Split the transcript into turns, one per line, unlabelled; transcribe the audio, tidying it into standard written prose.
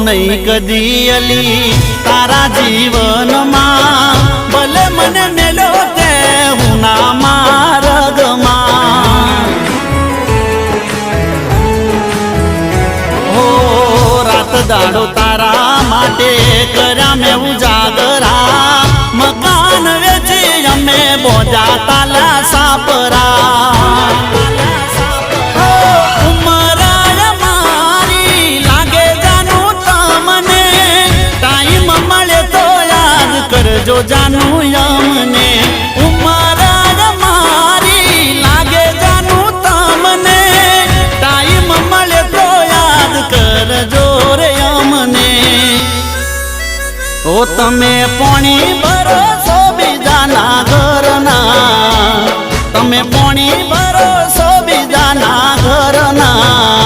नहीं कदी अली तारा जीवन मां भले मन मेलो ते हूँ ना मार्ग मां हो रात दाड़ो तारा माटे कर्या में उजागरा मकान वेची अमे बोजा ताला सापरा जो जानू यमने उमरा मारी लागे जानू तमने टाइम मले तो याद कर जो रे यमने ओ तमे पानी